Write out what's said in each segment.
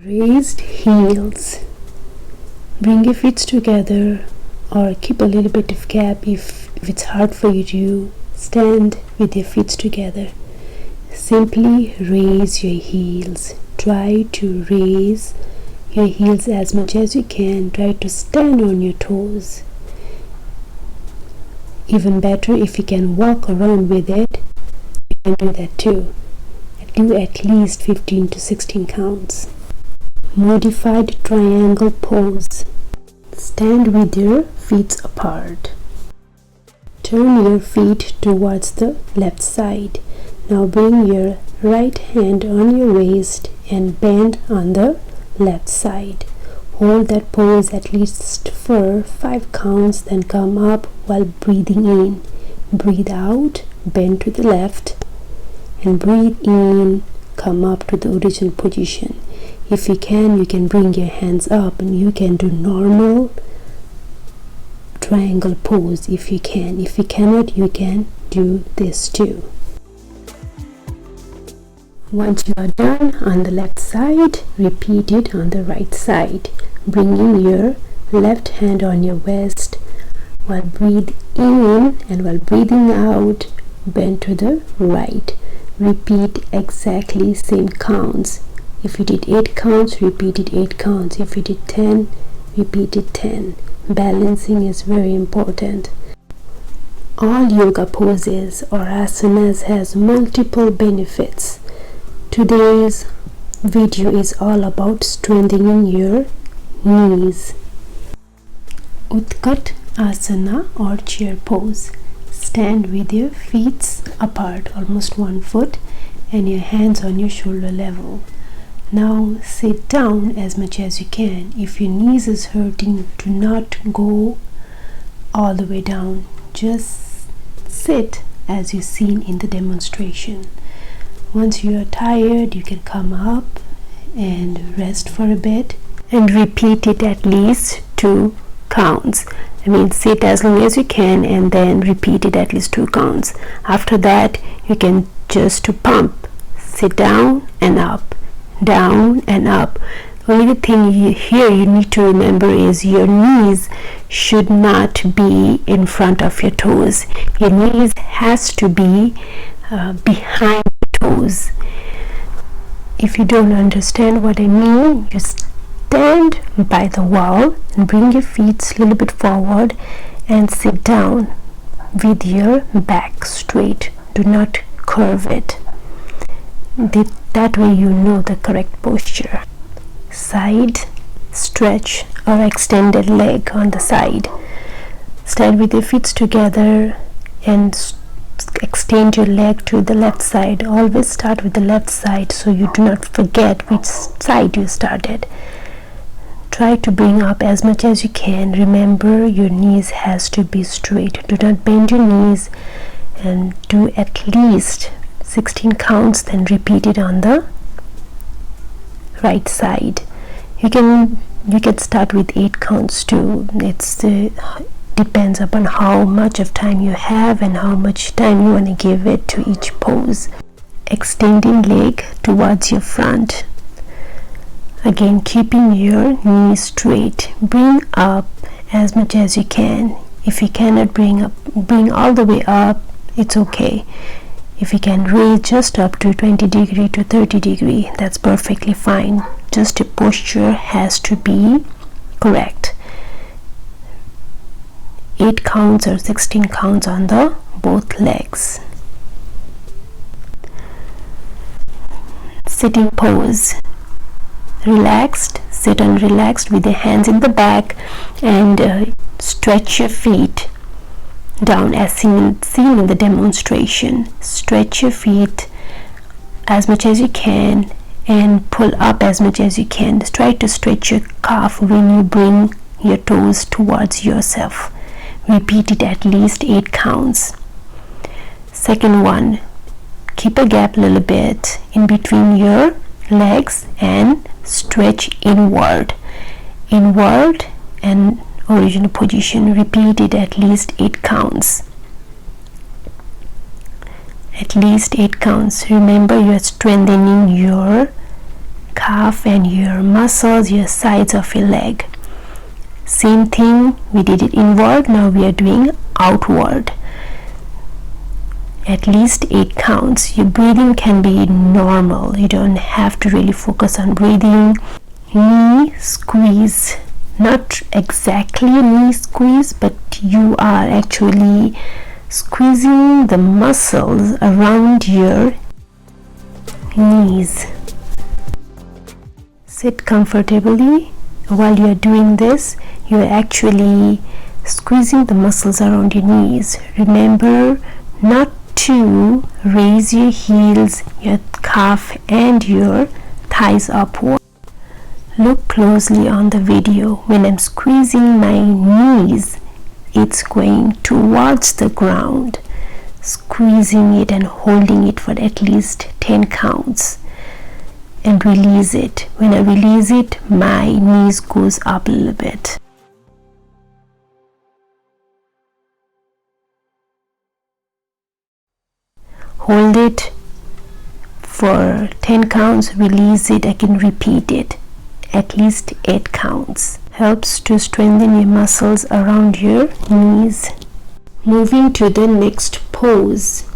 Raised heels. Bring your feet together or keep a little bit of gap if it's hard for you to stand with your feet together. Simply raise your heels. Try to raise your heels as much as you can. Try to stand on your toes. Even better, if you can walk around with it, you can do that too. Do at least 15 to 16 counts. Modified triangle pose. Stand with your feet apart. Turn your feet towards the left side. Now bring your right hand on your waist and bend on the left side. Hold that pose at least for 5 counts, then come up while breathing in. Breathe out, bend to the left, and breathe in, come up to the original position. If you can bring your hands up and you can do normal triangle pose if you can. If you cannot, you can do this too. Once you are done on the left side, repeat it on the right side, bringing your left hand on your waist while breathe in, and while breathing out, bend to the right. Repeat exactly same counts. If you did 8 counts, repeat it 8 counts. If you did 10, repeat it 10. Balancing is very important. All yoga poses or asanas has multiple benefits. Today's video is all about strengthening your knees. UTKAT asana or chair pose. Stand with your feet apart, almost 1 foot, and your hands on your shoulder level. Now sit down as much as you can. If your knees is hurting, do not go all the way down. Just sit as you've seen in the demonstration. Once you are tired, you can come up and rest for a bit and repeat it at least 2 counts. Sit as long as you can and then repeat it at least 2 counts. After that, you can just pump. Sit down and up, down and up. The only thing you need to remember is your knees should not be in front of your toes. Your knees has to be behind your toes. If you don't understand what I mean, you stand by the wall and bring your feet a little bit forward and sit down with your back straight. Do not curve it. That way you know the correct posture. Side stretch or extended leg on the side. Stand with your feet together and extend your leg to the left side. Always start with the left side so you do not forget which side you started. Try to bring up as much as you can. Remember, your knees has to be straight. Do not bend your knees, and do at least 16 counts, then repeat it on the right side. You can start with 8 counts too. Depends upon how much of time you have and how much time you want to give it to each pose. Extending leg towards your front. Again, keeping your knees straight. Bring up as much as you can. If you cannot bring all the way up, it's okay. If you can raise just up to 20 degree to 30 degree, that's perfectly fine. Just your posture has to be correct. 8 counts or 16 counts on the both legs. Sitting pose. Relaxed, sit on relaxed with your hands in the back and stretch your feet down as seen in the demonstration. Stretch your feet as much as you can and pull up as much as you can. Try to stretch your calf when you bring your toes towards yourself. Repeat it at least 8 counts. Second one, keep a gap a little bit in between your legs and stretch inward and original position. Repeat it at least 8 counts. At least 8 counts. Remember, you are strengthening your calf and your muscles, your sides of your leg. Same thing, we did it inward, now we are doing outward. At least 8 counts. Your breathing can be normal, you don't have to really focus on breathing. Knee squeeze, not exactly a knee squeeze, but you are actually squeezing the muscles around your knees. Sit comfortably. While you are doing this, you are actually squeezing the muscles around your knees. Remember not to raise your heels, your calf and your thighs upward. Look closely on the video. When I'm squeezing my knees, it's going towards the ground, squeezing it and holding it for at least 10 counts, and release it. When I release it, my knees goes up a little bit. Hold it for 10 counts, release it, I can repeat it at least 8 counts. Helps to strengthen your muscles around your knees. Moving to the next pose.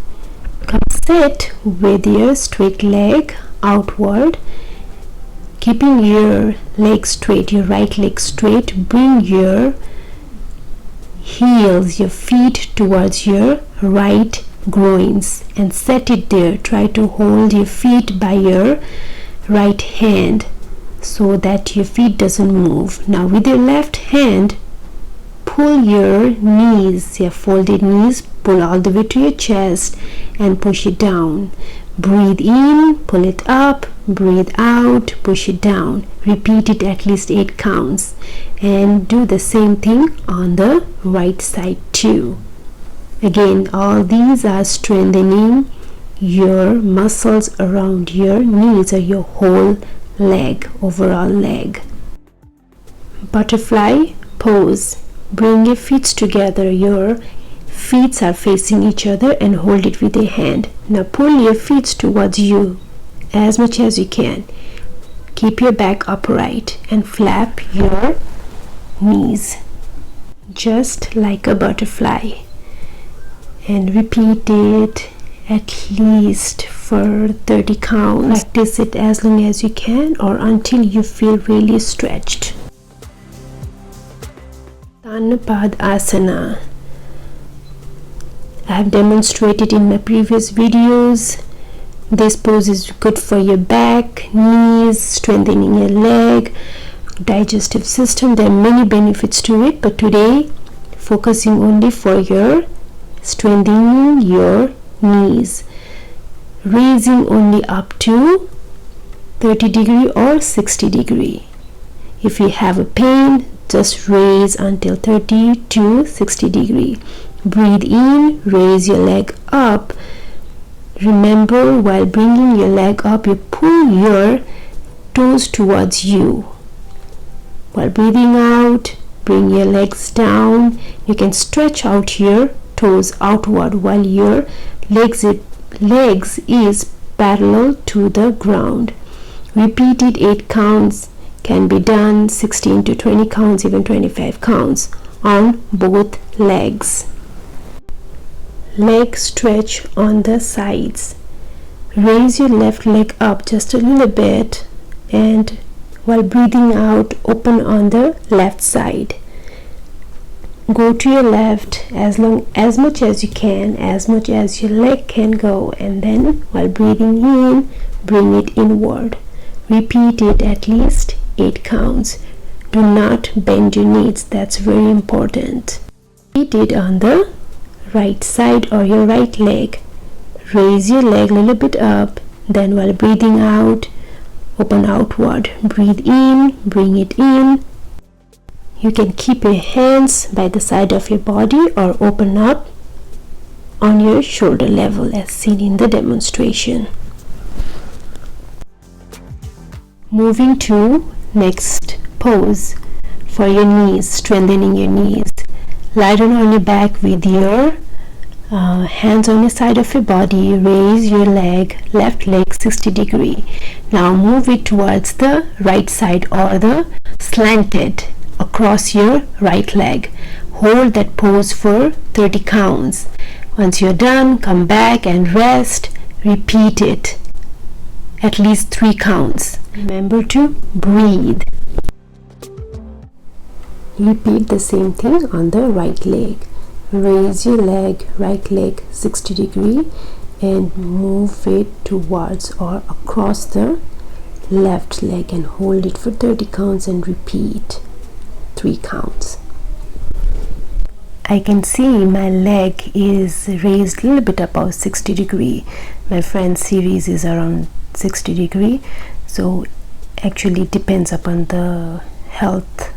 Come sit with your straight leg outward, keeping your leg straight, your right leg straight. Bring your heels, your feet towards your right groins and set it there. Try to hold your feet by your right hand so that your feet doesn't move. Now with your left hand, pull your knees, your folded knees, pull all the way to your chest and push it down. Breathe in, pull it up, breathe out, push it down. Repeat it at least 8 counts and do the same thing on the right side too. Again, all these are strengthening your muscles around your knees or your whole leg, overall leg. Butterfly pose. Bring your feet together. Your feet are facing each other and hold it with a hand. Now pull your feet towards you as much as you can. Keep your back upright and flap your knees just like a butterfly. And repeat it at least for 30 counts. Practice it as long as you can or until you feel really stretched. ASANA. I have demonstrated in my previous videos. This pose is good for your back, knees, strengthening your leg, digestive system. There are many benefits to it, but today focusing only for your strengthening your knees. Raising only up to 30 degree or 60 degree. If you have a pain, just raise until 30 to 60 degree. Breathe in, raise your leg up. Remember, while bringing your leg up, you pull your toes towards you. While breathing out, bring your legs down. You can stretch out your toes outward while your legs is parallel to the ground. Repeat it 8 counts. Can be done 16 to 20 counts, even 25 counts on both legs. Leg stretch on the sides. Raise your left leg up just a little bit and while breathing out, open on the left side. Go to your left as much as you can, as much as your leg can go, and then while breathing in, bring it inward. Repeat it at least 8 counts. Do not bend your knees, that's very important. Repeat it on the right side or your right leg. Raise your leg a little bit up, then while breathing out, open outward. Breathe in, bring it in. You can keep your hands by the side of your body or open up on your shoulder level as seen in the demonstration. Moving to next pose for your knees, strengthening your knees. Lie down on your back with your Hands on the side of your body, raise your left leg 60 degree. Now move it towards the right side or the slanted across your right leg. Hold that pose for 30 counts. Once you're done, come back and rest. Repeat it at least 3 counts. Remember to breathe. Repeat the same thing on the right leg. Raise your right leg 60 degree and move it towards or across the left leg and hold it for 30 counts and repeat 3 counts. I can see my leg is raised a little bit above 60 degree. My friend's series is around 60 degree, so actually it depends upon the health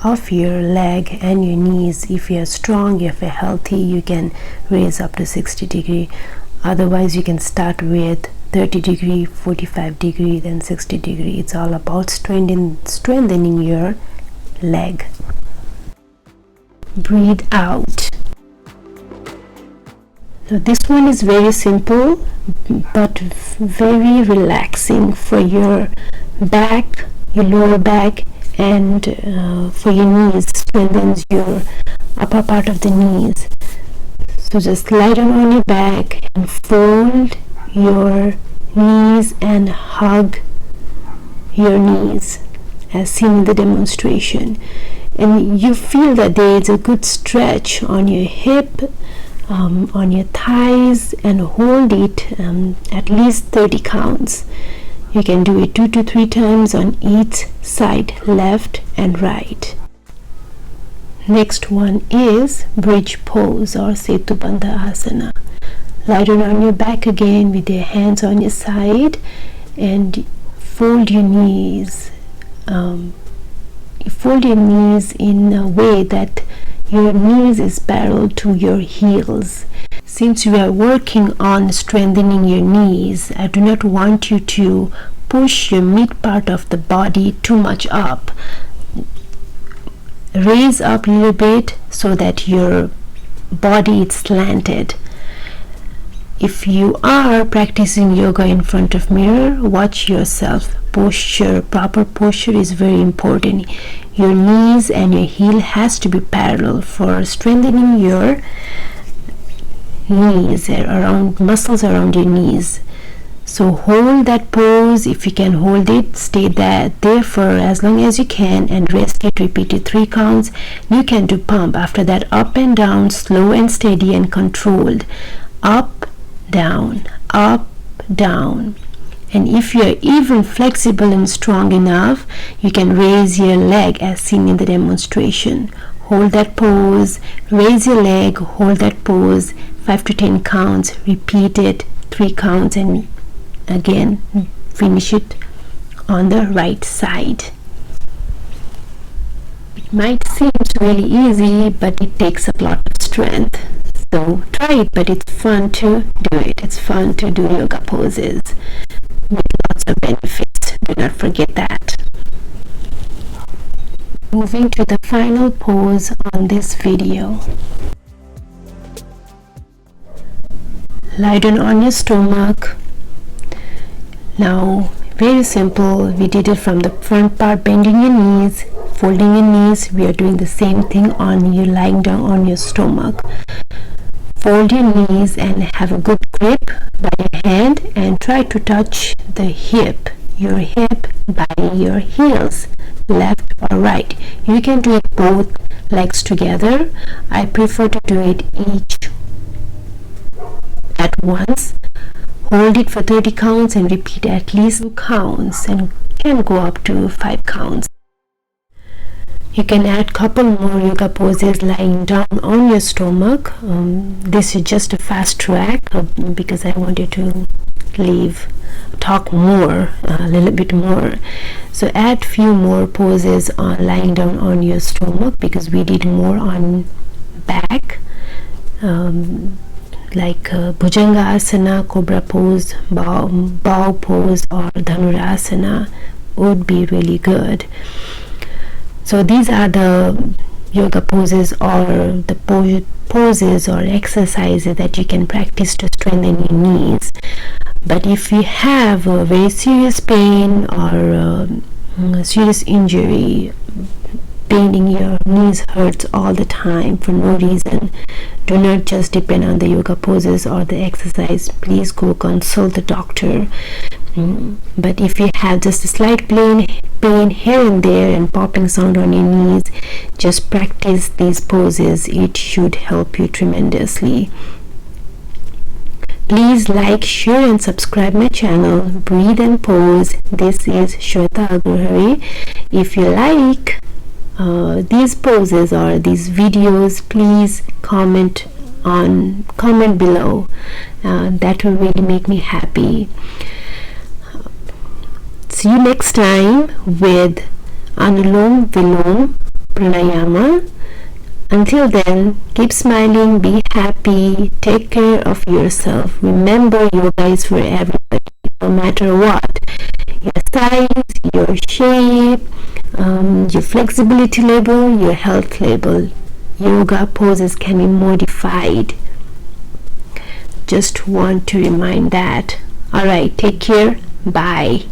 of your leg and your knees. If you are strong, if you're healthy, you can raise up to 60 degree. Otherwise you can start with 30 degree, 45 degree, then 60 degree. It's all about strengthening your leg. Breathe out. So this one is very simple but very relaxing for your back, your lower back, and for your knees. Strengthens your upper part of the knees. So just lie down on your back and fold your knees and hug your knees as seen in the demonstration, and you feel that there is a good stretch on your hip, on your thighs, and hold it at least 30 counts. You can do it 2 to 3 times on each side, left and right. Next one is bridge pose or Setubandha Asana. Lie down on your back again with your hands on your side and fold your knees. Fold your knees in a way that your knees is parallel to your heels. Since you are working on strengthening your knees, I do not want you to push your mid part of the body too much up. Raise up a little bit so that your body is slanted. If you are practicing yoga in front of mirror, watch yourself. Posture, proper posture is very important. Your knees and your heel has to be parallel for strengthening your knees, around muscles around your knees. So hold that pose. If you can hold it, stay there for as long as you can and rest it. Repeat it 3 counts. You can do pump. After that, up and down, slow and steady and controlled. Up, down, up, down. And if you are even flexible and strong enough, you can raise your leg as seen in the demonstration. Hold that pose, raise your leg, hold that pose 5 to 10 counts, repeat it 3 counts, and again finish it on the right side. It might seem really easy, but it takes a lot of strength. So try it, but it's fun to do it. It's fun to do yoga poses with lots of benefits. Do not forget that. Moving to the final pose on this video. Lie down on your stomach. Now, very simple. We did it from the front part, bending your knees, folding your knees. We are doing the same thing on you lying down on your stomach. Fold your knees and have a good grip by your hand and try to touch the hip, your hip by your heels, left or right. You can do it both legs together. I prefer to do it each at once. Hold it for 30 counts and repeat at least 2 counts, and can go up to 5 counts. You can add couple more yoga poses lying down on your stomach. This is just a fast track because I wanted to talk more, a little bit more. So add few more poses on lying down on your stomach because we did more on back, like Bhujanga Asana, Cobra pose, bow pose, or Dhanurasana would be really good. So these are the yoga poses or the poses or exercises that you can practice to strengthen your knees. But if you have a very serious pain or a serious injury, pain in your knees hurts all the time for no reason, do not just depend on the yoga poses or the exercise. Please go consult the doctor. But if you have just a slight pain here and there and popping sound on your knees, just practice these poses. It should help you tremendously. Please like, share and subscribe my channel, Breathe and Pose. This is Shweta Aguhari. If you like these poses or these videos, please comment below. That will really make me happy. See you next time with Anulom Vilom Pranayama. Until then, keep smiling, be happy, take care of yourself. Remember, yoga is for everybody, no matter what. Your size, your shape, your flexibility level, your health level. Yoga poses can be modified. Just want to remind that. Alright, take care. Bye.